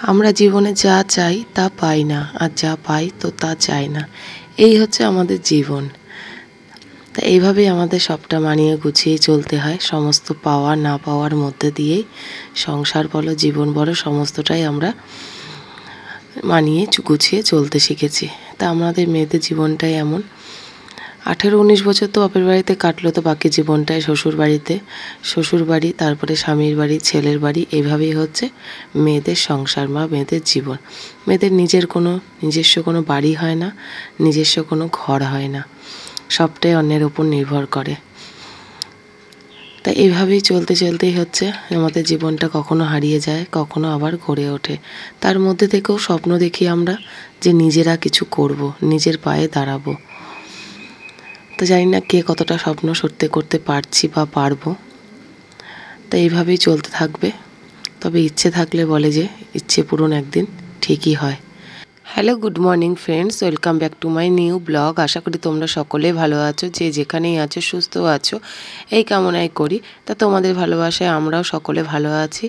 আমরা জীবনে যা চাই তা পাই না, আর যা পাই তো তা চাই না। এই হচ্ছে আমাদের জীবন। তা এইভাবেই আমাদের সবটা মানিয়ে গুছিয়ে চলতে হয়। সমস্ত পাওয়া না পাওয়ার মধ্যে দিয়েই সংসার বলো, জীবন বলো, সমস্তটাই আমরা মানিয়ে গুছিয়ে চলতে শিখেছি। তা আমাদের মেয়েদের জীবনটাই এমন। 18-19 বছর তো বাপের বাড়িতে কাটলো, তো বাকি জীবনটাই শ্বশুর বাড়িতে। শ্বশুর বাড়ি, তারপরে স্বামীর বাড়ি, ছেলের বাড়ি, এইভাবেই হচ্ছে মেয়েদের সংসার বা মেয়েদের জীবন। মেয়েদের নিজস্ব কোনো বাড়ি হয় না, নিজস্ব কোনো ঘর হয় না, সবটাই অন্যের ওপর নির্ভর করে। তা এইভাবেই চলতে চলতেই হচ্ছে আমাদের জীবনটা কখনো হারিয়ে যায়, কখনো আবার গড়ে ওঠে। তার মধ্যে থেকেও স্বপ্ন দেখি আমরা যে নিজেরা কিছু করব, নিজের পায়ে দাঁড়াবো। তো জানি না কে কতটা স্বপ্ন সত্যি করতে পারছি বা পারবো। তো এইভাবেই চলতে থাকবে। তবে ইচ্ছে থাকলে বলে যে ইচ্ছে পূরণ একদিন ঠিকই হয়। Hello, good morning friends, welcome back to my new blog. আশা করি তোমরা সকলে ভালো আছো, যে যেখানেই আছো সুস্থ আছো, এই কামনাই করি। তা তোমাদের ভালোবাসায় আমরাও সকলে ভালো আছি।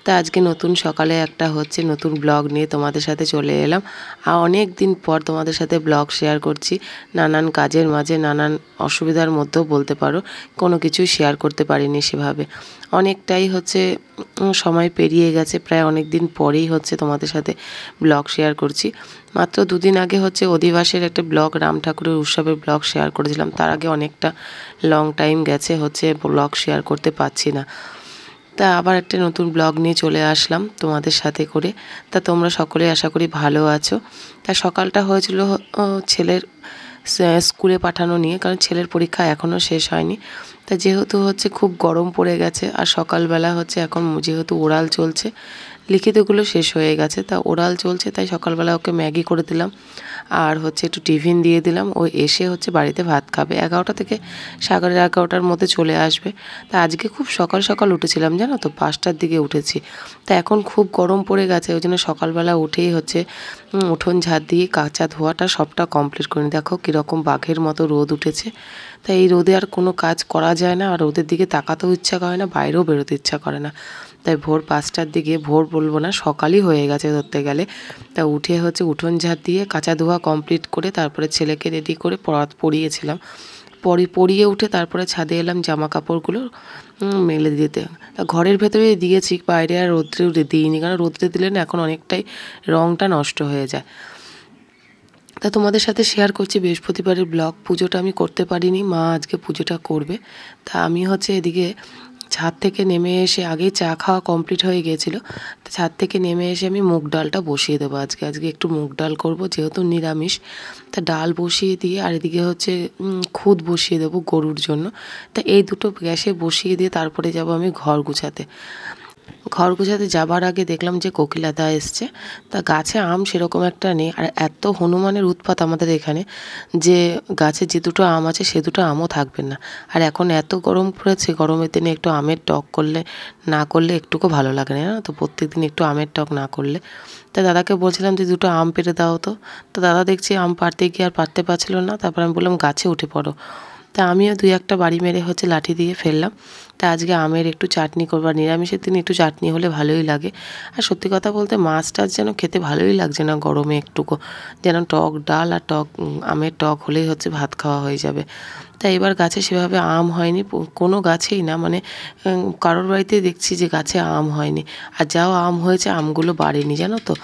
তা আজকে নতুন সকালে একটা নতুন ব্লগ নিয়ে তোমাদের সাথে চলে এলাম। আর অনেক দিন পর তোমাদের সাথে ব্লগ শেয়ার করছি। নানান কাজের মাঝে, নানান অসুবিধার মধ্যেও বলতে পারো, কোনো কিছুই শেয়ার করতে পারিনি সেভাবে। অনেকটাই সময় পেরিয়ে গেছে, প্রায় অনেক দিন পরেই তোমাদের সাথে ব্লগ শেয়ার করছি। মাত্র দুদিন আগে অধিবাসের একটা ব্লগ, রাম ঠাকুরের উৎসবের ব্লগ শেয়ার করেছিলাম। তার আগে অনেকটা লং টাইম গেছে ব্লগ শেয়ার করতে পারছি না। তা আবার একটা নতুন ব্লগ নিয়ে চলে আসলাম তোমাদের সাথে করে। তা তোমরা সকলে আশা করি ভালো আছো। তা সকালটা হয়েছিল ছেলের স্কুলে পাঠানো নিয়ে, কারণ ছেলের পরীক্ষা এখনও শেষ হয়নি। তা যেহেতু খুব গরম পড়ে গেছে, আর সকালবেলা এখন যেহেতু ওরাল চলছে, লিখিতগুলো শেষ হয়ে গেছে, তা ওরাল চলছে, তাই সকালবেলা ওকে ম্যাগি করে দিলাম, আর একটু টিফিন দিয়ে দিলাম। ও এসে বাড়িতে ভাত খাবে 11টা থেকে 11:30টার মধ্যে চলে আসবে। তা আজকে খুব সকাল সকাল উঠেছিলাম, জানো তো, 5টার দিকে উঠেছি। তা এখন খুব গরম পড়ে গেছে, ওই জন্য সকালবেলা উঠেই উঠোন ঝাড় দিয়ে কাঁচা ধোয়াটা সবটা কমপ্লিট করে। দেখো কীরকম বাঘের মতো রোদ উঠেছে। তাই এই রোদে আর কোনো কাজ করা যায় না, আর রোদের দিকে তাকাতেও ইচ্ছা করে না, বাইরেও বেরোতে ইচ্ছা করে না। তাই ভোর 5টার দিকে, ভোর বলবো না, সকালই হয়ে গেছে ধরতে গেলে। তা উঠে উঠোন ঝাড় দিয়ে কাঁচা ধোয়া কমপ্লিট করে তারপরে ছেলেকে রেডি করে পরিয়েছিলাম। পরিয়ে উঠে তারপরে ছাদে এলাম জামা কাপড়গুলো মেলে দিতে। তা ঘরের ভেতরে দিয়েছি, বাইরে আর রোদ্রে দিইনি, কারণ রোদ্রে দিলে না এখন অনেকটাই রঙটা নষ্ট হয়ে যায়। তা তোমাদের সাথে শেয়ার করছি বৃহস্পতিবারের ব্লগ। পুজোটা আমি করতে পারিনি, মা আজকে পুজোটা করবে। তা আমি এদিকে ছাদ থেকে নেমে এসে, আগেই চা খাওয়া কমপ্লিট হয়ে গিয়েছিলো। তো ছাদ থেকে নেমে এসে আমি মুগ ডালটা বসিয়ে দেবো আজকে একটু মুগ ডাল করব, যেহেতু নিরামিষ। তা ডাল বসিয়ে দিয়ে, আর এদিকে খুদ বসিয়ে দেবো গরুর জন্য। তা এই দুটো গ্যাসে বসিয়ে দিয়ে তারপরে যাব আমি ঘর গুছাতে। ঘর গোছাতে যাবার আগে দেখলাম যে কোকিলাদা এসছে। তা গাছে আম সেরকম একটা নেই, আর এত হনুমানের উৎপাত আমাদের এখানে, যে গাছে যে দুটো আম আছে সে দুটো আমও থাকবে না। আর এখন এত গরম পড়েছে, গরমের দিনে একটু আমের টক না করলে একটুকু ভালো লাগে না, তো প্রত্যেক দিন একটু আমের টক না করলে। তা দাদাকে বলছিলাম যে দুটো আম পেড়ে দাও তো। তো দাদা দেখছি আম পাড়তে গিয়ে আর পারতে পারছিল না। তারপর আমি বললাম গাছে উঠে পড়ো। তা আমিও 2-1টা বাড়ি মেরে লাঠি দিয়ে ফেললাম। তা আজকে আমের একটু চাটনি করবো, আর নিরামিষের দিন একটু চাটনি হলে ভালোই লাগে। আর সত্যি কথা বলতে মাছ টাছ যেন খেতে ভালোই লাগছে না গরমে, একটুকু যেন টক ডাল আর আমের টক হলেই ভাত খাওয়া হয়ে যাবে। তাই এবার গাছে সেভাবে আম হয়নি, কোনো গাছেই না, কারোর বাড়িতেই দেখছি যে গাছে আম হয়নি। আর যাও আম হয়েছে, আমগুলো বাড়েনি, জানো তো,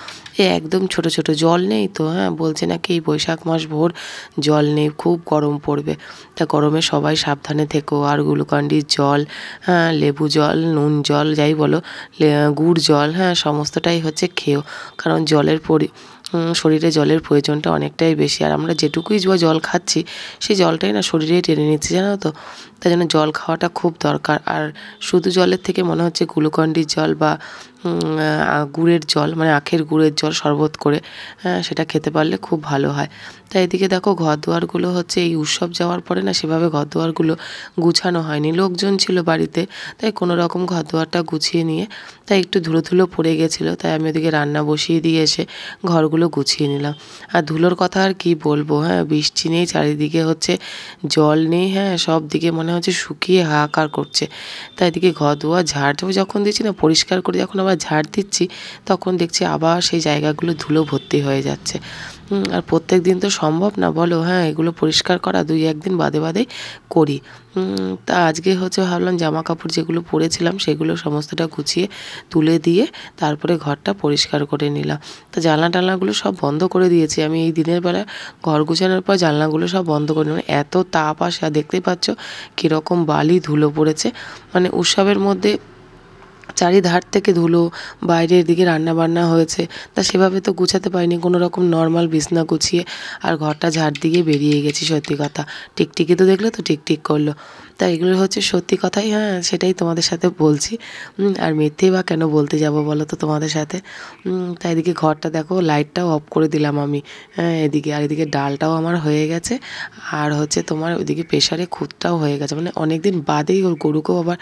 একদম ছোট ছোট, জল নেই তো। বলছে নাকি এই বৈশাখ মাস ভোর জল নেই, খুব গরম পড়বে। তা গরমে সবাই সাবধানে থেকো, আর গ্লুকন্ডির জল, লেবু জল, নুন জল, যাই বলো, গুড় জল, সমস্তটাই খেও, কারণ শরীরে জলের প্রয়োজনটা অনেকটাই বেশি। আর আমরা যেটুকুই জল খাচ্ছি, সেই জলটাই না শরীরেই টেনে নিচ্ছি, জানো তো। তাই জন্য জল খাওয়াটা খুব দরকার। আর শুধু জলের থেকে মনে হচ্ছে গ্লুকন্ডির জল বা গুড়ের জল, আখের গুড়ের জল শরবত করে, সেটা খেতে পারলে খুব ভালো হয়। তাই এদিকে দেখো ঘর দুয়ারগুলো এই উৎসব যাওয়ার পরে না সেভাবে ঘর দুয়ারগুলো গুছানো হয়নি, লোকজন ছিল বাড়িতে, তাই কোনো রকম ঘর দুয়ারটা গুছিয়ে নিয়ে, তাই একটু ধুলো ধুলো পড়ে গেছিলো, তাই আমি ওদিকে রান্না বসিয়ে দিয়ে এসে ঘরগুলো গুছিয়ে নিলাম। আর ধুলোর কথা আর কি বলবো, বৃষ্টি নেই, চারিদিকে জল নেই, সব দিকে মনে মনে হচ্ছে শুকিয়ে হাহাকার করছে। তাই এদিকে ঘর দুয়ার ঝাড় যখন দিচ্ছি না, পরিষ্কার করে যখন আবার ঝাড় দিচ্ছি, তখন দেখছি আবার সেই জায়গাগুলো ধুলো ভর্তি হয়ে যাচ্ছে। আর প্রত্যেক দিন তো সম্ভব না বলো, হ্যাঁ এগুলো পরিষ্কার করা 2-1 দিন বাদে বাদেই করি। তা আজকে হচ্ছে ভাবলাম জামা কাপড় যেগুলো পরেছিলাম সেগুলো সমস্তটা গুছিয়ে তুলে দিয়ে তারপরে ঘরটা পরিষ্কার করে নিলাম। তো জানলা টানলাগুলো সব বন্ধ করে দিয়েছি আমি। এই দিনের বেলা ঘর গোছানোর পর জানলাগুলো সব বন্ধ করে নিলাম। এত তাপ আসে, আর দেখতেই পাচ্ছ কীরকম বালি ধুলো পড়েছে। মানে উৎসবের মধ্যে চারিধার থেকে ধুলো, বাইরের দিকে রান্নাবান্না হয়েছে, তা সেভাবে তো গুছাতে পারিনি, কোনো রকম নর্মাল বিছনা গুছিয়ে আর ঘরটা ঝাড় দিয়ে বেরিয়ে গেছি। সত্যি কথা, টিকটিকি তো দেখলে তো টিকটিক করলো। তা এগুলো হচ্ছে সত্যি কথাই, হ্যাঁ সেটাই তোমাদের সাথে বলছি। আর মিথ্যেই বা কেন বলতে যাব বলো তো তোমাদের সাথে। তাই এদিকে ঘরটা দেখো, লাইটটাও অফ করে দিলাম আমি, হ্যাঁ এদিকে। আর এদিকে ডালটাও আমার হয়ে গেছে, আর হচ্ছে তোমার ওইদিকে প্রেশারে খুদটাও হয়ে গেছে। মানে অনেক দিন বাদেই ওর গরুকেও আবার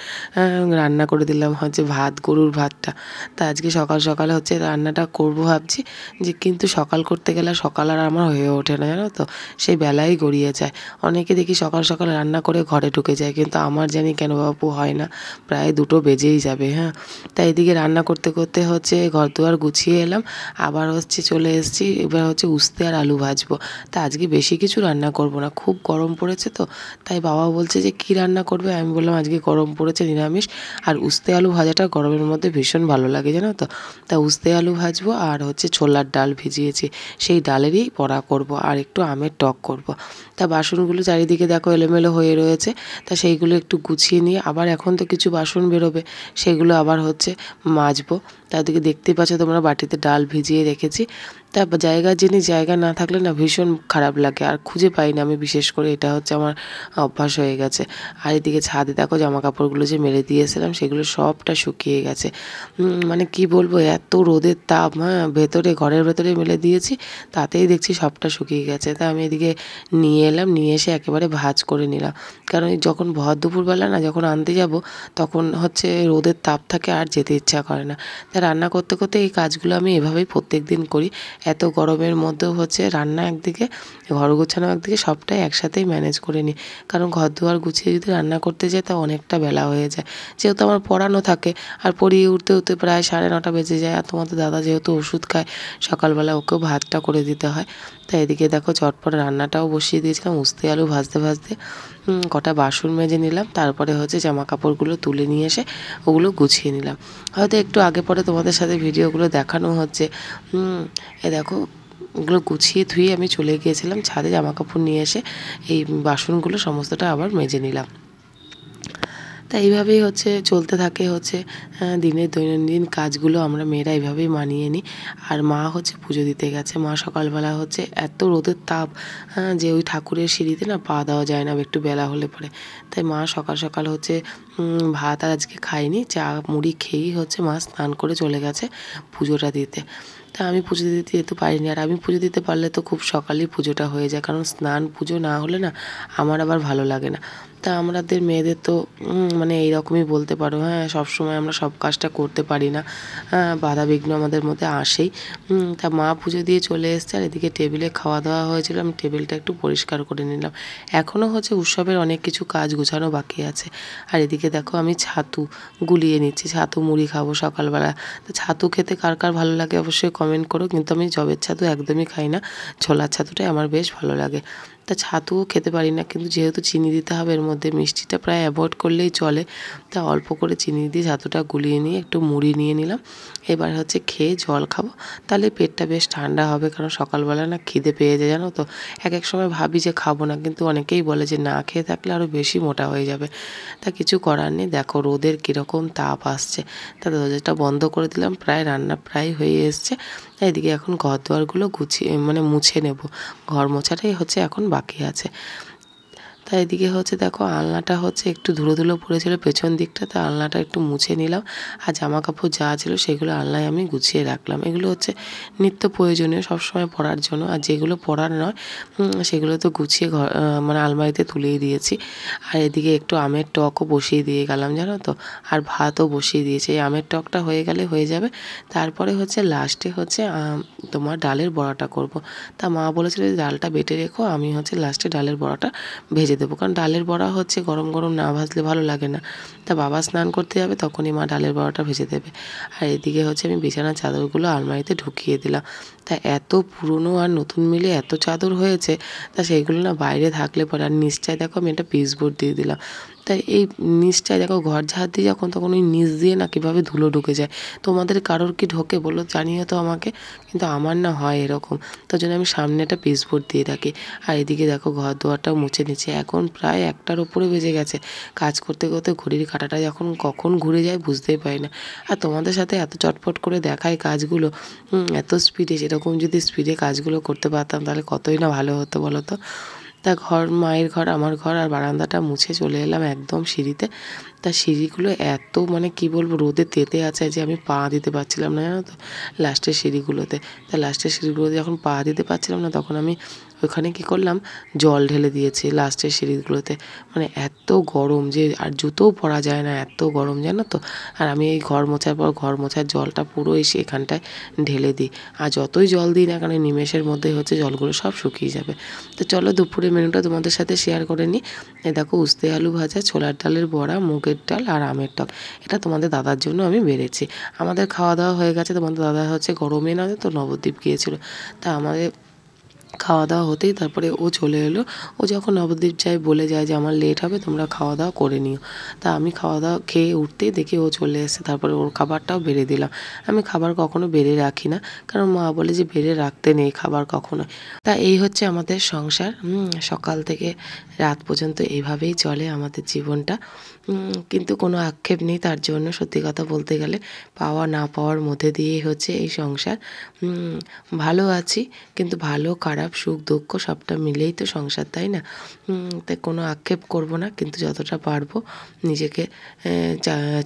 রান্না করে দিলাম হচ্ছে ভাত, গরুর ভাতটা। তা আজকে সকাল সকালে হচ্ছে রান্নাটা করবো ভাবছি, যে কিন্তু সকাল করতে গেলে সকাল আর আমার হয়ে ওঠে না, জানো তো, সেই বেলাই গড়িয়ে যায়। অনেকে দেখি সকাল সকাল রান্না করে ঘরে ঢুকে যায়, কিন্তু আমার জানি কেন বাপু হয় না, প্রায় 2টো বেজেই যাবে। হ্যাঁ, তাই এদিকে রান্না করতে করতে হচ্ছে ঘর দুয়ার গুছিয়ে এলাম, আবার হচ্ছে চলে এসেছি। এবার হচ্ছে উস্তে আর আলু ভাজবো। তা আজকে বেশি কিছু রান্না করব না, খুব গরম পড়েছে তো। তাই বাবা বলছে যে কী রান্না করবে, আমি বললাম আজকে গরম পড়েছে, নিরামিষ। আর উস্তে আলু ভাজাটা গরমের মধ্যে ভীষণ ভালো লাগে, জানো তো। তা উস্তে আলু ভাজবো, আর হচ্ছে ছোলার ডাল ভিজিয়েছি, সেই ডালেরই বড়া করব, আর একটু আমের টক করব। তা বাসনগুলো চারিদিকে দেখো এলোমেলো হয়ে রয়েছে, তা সেইগুলো একটু গুছিয়ে নিয়ে আবার এখন তো কিছু বাসন বেরোবে, সেগুলো আবার হচ্ছে মাজবো। তাদেরকে দেখতেই পাচ্ছ তোমরা, বাটিতে ডাল ভিজিয়ে রেখেছি। তা জায়গার জিনিস জায়গা না থাকলে না ভীষণ খারাপ লাগে, আর খুঁজে পাই না আমি, বিশেষ করে এটা হচ্ছে আমার অভ্যাস হয়ে গেছে। আর এদিকে ছাদে দেখো জামা কাপড়গুলো যে মেলে দিয়েছিলাম সেগুলো সবটা শুকিয়ে গেছে। মানে কি বলবো, এত রোদের তাপ, হ্যাঁ ভেতরে, ঘরের ভেতরে মেলে দিয়েছি, তাতেই দেখছি সবটা শুকিয়ে গেছে। তা আমি এদিকে নিয়ে এলাম, নিয়ে এসে একেবারে ভাঁজ করে নিলাম। কারণ যখন ভর দুপুরবেলা না যখন আনতে যাব, তখন হচ্ছে রোদের তাপ থাকে, আর যেতে ইচ্ছা করে না। তা রান্না করতে করতে এই কাজগুলো আমি এভাবেই প্রত্যেক দিন করি। এত গরমের মধ্যেও হচ্ছে রান্না একদিকে, ঘর গোছানো একদিকে, সবটাই একসাথেই ম্যানেজ করে নিই। কারণ ঘর দুয়ার গুছিয়ে যদি রান্না করতে যাই তা অনেকটা বেলা হয়ে যায়, যেহেতু আমার পড়ানো থাকে। আর পড়িয়ে উঠতে উঠতে প্রায় 9:30 বেজে যায়। আর তোমাদের দাদা যেহেতু ওষুধ খায়, সকালবেলা ওকেও ভাতটা করে দিতে হয়। তাই এদিকে দেখো চটপট রান্নাটাও বসিয়ে দিয়েছিলাম, উস্তে আলু ভাজতে ভাজতে কটা বাসন মেজে নিলাম। তারপরে হচ্ছে জামা কাপড়গুলো তুলে নিয়ে এসে ওগুলো গুছিয়ে নিলাম। হয়তো একটু আগে পরে তোমাদের সাথে ভিডিওগুলো দেখানো হচ্ছে। এ দেখো ওগুলো গুছিয়ে ধুয়ে আমি চলে গিয়েছিলাম ছাদে, জামা কাপড় নিয়ে এসে এই বাসনগুলো সমস্তটা আবার মেজে নিলাম। তা এইভাবেই হচ্ছে চলতে থাকে হচ্ছে দিনের দৈনন্দিন কাজগুলো আমরা মেয়েরা এইভাবেই মানিয়ে নিই। আর মা হচ্ছে পুজো দিতে গেছে। মা সকালবেলা হচ্ছে এত রোদের তাপ, যে ওই ঠাকুরের সিঁড়িতে না পা দেওয়া যায় না একটু বেলা হলে পরে। তাই মা সকাল সকাল হচ্ছে ভাত আর আজকে খায়নি, চা মুড়ি খেয়েই হচ্ছে মা স্নান করে চলে গেছে পুজোটা দিতে। তা আমি পুজো দিতে যেতে পারিনি, আর আমি পুজো দিতে পারলে তো খুব সকালেই পুজোটা হয়ে যায়, কারণ স্নান পুজো না হলে না আমার আবার ভালো লাগে না। তা আমাদের মেয়েদের তো মানে এইরকমই বলতে পারো, হ্যাঁ সবসময় আমরা সব কাজটা করতে পারি না, বাধা বিঘ্ন আমাদের মধ্যে আসেই। তা মা পুজো দিয়ে চলে এসছে, আর এদিকে টেবিলে খাওয়া দাওয়া হয়েছিল, আমি টেবিলটা একটু পরিষ্কার করে নিলাম। এখনও হচ্ছে উৎসবের অনেক কিছু কাজ গোছানো বাকি আছে। আর এদিকে দেখো আমি ছাতু গুলিয়ে নিচ্ছি, ছাতু মুড়ি খাবো সকালবেলা। তো ছাতু খেতে কার কার ভালো লাগে অবশ্যই কমেন্ট করো, কিন্তু আমি জবের ছাতু একদমই খাই না, ছোলার ছাতুটাই আমার বেশ ভালো লাগে। তা ছাতুও খেতে পারি না, কিন্তু যেহেতু চিনি দিতে হবে এর মধ্যে, মিষ্টিটা প্রায় অ্যাভয়েড করলেই চলে। তা অল্প করে চিনি দিয়ে ছাতুটা গুলিয়ে নিয়ে একটু মুড়ি নিয়ে নিলাম। এবার হচ্ছে খেয়ে জল খাবো, তাহলে পেটটা বেশ ঠান্ডা হবে, কারণ সকালবেলা না খিদে পেয়ে যায়, জানো তো। এক এক সময় ভাবি যে খাবো না, কিন্তু অনেকেই বলে যে না খেয়ে থাকলে আরও বেশি মোটা হয়ে যাবে। তা কিছু করার নেই, দেখো রোদের কীরকম তাপ আসছে। তা দরজাটা বন্ধ করে দিলাম, প্রায় রান্না প্রায় হয়ে এসছে। এদিকে এখন ঘর দুয়ারগুলো গুছিয়ে মানে মুছে নেব, ঘর মোছাটাই হচ্ছে এখন বাকি আছে। তাই এদিকে হচ্ছে দেখো আলনাটা হচ্ছে একটু ধুলো ধুলো পড়েছিল পেছন দিকটা, তা আলনাটা একটু মুছে নিলাম। আর জামা কাপড় যা ছিল সেগুলো আলনায় আমি গুছিয়ে রাখলাম। এগুলো হচ্ছে নিত্য প্রয়োজনীয় সবসময় পরার জন্য, আর যেগুলো পরার নয় সেগুলো তো গুছিয়ে মানে আলমারিতে তুলেই দিয়েছি। আর এদিকে একটু আমের টকও বসিয়ে দিয়ে গেলাম, জানো তো। আর ভাতও বসিয়ে দিয়েছি, এই আমের টকটা হয়ে গেলে হয়ে যাবে। তারপরে হচ্ছে লাস্টে হচ্ছে তোমার ডালের বড়াটা করব। তা মা বলেছিল যে ডালটা বেটে রেখো, আমি হচ্ছে লাস্টে ডালের বড়াটা ভেজে দেবো, কারণ ডালের বড়া হচ্ছে গরম গরম না ভাজলে ভালো লাগে না। তা বাবা স্নান করতে যাবে, তখনই মা ডালের বড়াটা ভেজে দেবে। আর এদিকে হচ্ছে আমি বিছানার চাদরগুলো আলমারিতে ঢুকিয়ে দিলাম। তা এত পুরনো আর নতুন মিলে এত চাদর হয়েছে, তা সেইগুলো না বাইরে থাকলে পরে, আর নিচটায় দেখো আমি একটা পিচবোর্ড দিয়ে দিলাম। তাই এই নিচটায় দেখো ঘর ঝাড় দিই যখন, তখন ওই নিচ দিয়ে না কীভাবে ধুলো ঢুকে যায়। তোমাদের কারোর কি ঢোকে বলো, জানিও তো আমাকে। কিন্তু আমার না হয় এরকম, তার জন্য আমি সামনে একটা পিচবোর্ড দিয়ে রাখি। আর এদিকে দেখো ঘর দুয়ারটাও মুছে নিচ্ছে। এখন প্রায় 1টার উপরে বেজে গেছে। কাজ করতে করতে ঘড়ির কাঁটাটা যখন কখন ঘুরে যায় বুঝতেই পারি না। আর তোমাদের সাথে এত চটপট করে দেখাই কাজগুলো, এত স্পিডে, সেরকম যদি স্পিডে কাজগুলো করতে পারতাম তাহলে কতই না ভালো হতো বলো তো। তা মায়ের ঘর, আমার ঘর আর বারান্দাটা মুছে চলে এলাম একদম সিঁড়িতে। তা সিঁড়িগুলো এত মানে কি বলবো, রোদে তেতে আছে যে আমি পা দিতে পারছিলাম না, জানো তো, লাস্টের সিঁড়িগুলোতে। তা লাস্টের সিঁড়িগুলোতে যখন পা দিতে পারছিলাম না, তখন আমি ওখানে কী করলাম, জল ঢেলে দিয়েছি লাস্টের সিঁড়িগুলোতে। মানে এত গরম যে আর জুতোও পরা যায় না, এত গরম জানো তো। আর আমি এই ঘর মোছার পর ঘর মোছার জলটা পুরো এসে এখানটায় ঢেলে দিই। আর যতই জল দিই না কেন, নিমেষের মধ্যে হচ্ছে জলগুলো সব শুকিয়ে যাবে। তো চলো দুপুরের মেনুটা তোমাদের সাথে শেয়ার করে নিই। এ দেখো উস্তে আলু ভাজা, ছোলার ডালের বড়া, মুগের ডাল আর আমের টক। এটা তোমাদের দাদার জন্য আমি বেড়েছি। আমাদের খাওয়া দাওয়া হয়ে গেছে। তোমাদের দাদা হচ্ছে গরমে না তো নবদ্বীপ গিয়েছিল। তা আমাদের খাওয়া দাওয়া হতেই তারপরে ও চলে এলো। ও যখন নবদ্বীপ যায় বলে যায় যে আমার লেট হবে, তোমরা খাওয়া দাওয়া করে নিও। তা আমি খাওয়া দাওয়া খেয়ে উঠতেই দেখি ও চলে এসেছে। তারপরে ওর খাবারটাও বেড়ে দিলাম। আমি খাবার কখনো বেড়ে রাখি না, কারণ মা বলে যে বেড়ে রাখতে নেই খাবার কখনো। তা এই হচ্ছে আমাদের সংসার। সকাল থেকে রাত পর্যন্ত এইভাবেই চলে আমাদের জীবনটা। কিন্তু কোনো আক্ষেপ নেই তার জন্য, সত্যি কথা বলতে গেলে পাওয়া না পাওয়ার মধ্যে দিয়েই হচ্ছে এই সংসার। ভালো আছি, কিন্তু ভালো খারাপ সুখ দুঃখ সবটা মিলেই তো সংসার, তাই না? তাই কোনো আক্ষেপ করব না, কিন্তু যতটা পারবো নিজেকে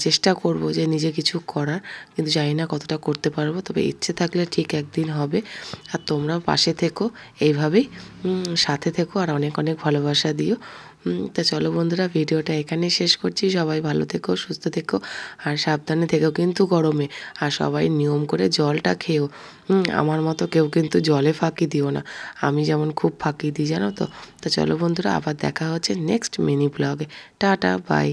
চেষ্টা করব যে নিজে কিছু করার, কিন্তু জানি না কতটা করতে পারবো। তবে ইচ্ছে থাকলে ঠিক একদিন হবে। আর তোমরাও পাশে থেকো, এইভাবেই সাথে থেকো, আর অনেক অনেক ভালোবাসা দিও। তা চলো বন্ধুরা, ভিডিওটা এখানেই শেষ করছি। সবাই ভালো থেকো, সুস্থ থেকো, আর সাবধানে থেকো কিন্তু গরমে। আর সবাই নিয়ম করে জলটা খেও। আমার মতো কেউ কিন্তু জলে ফাঁকি দিও না। আমি যেমন খুব ফাঁকি দিই, জানো তো। তো চলো বন্ধুরা, আবার দেখা হচ্ছে নেক্সট মিনি ব্লগে। টাটা, বাই।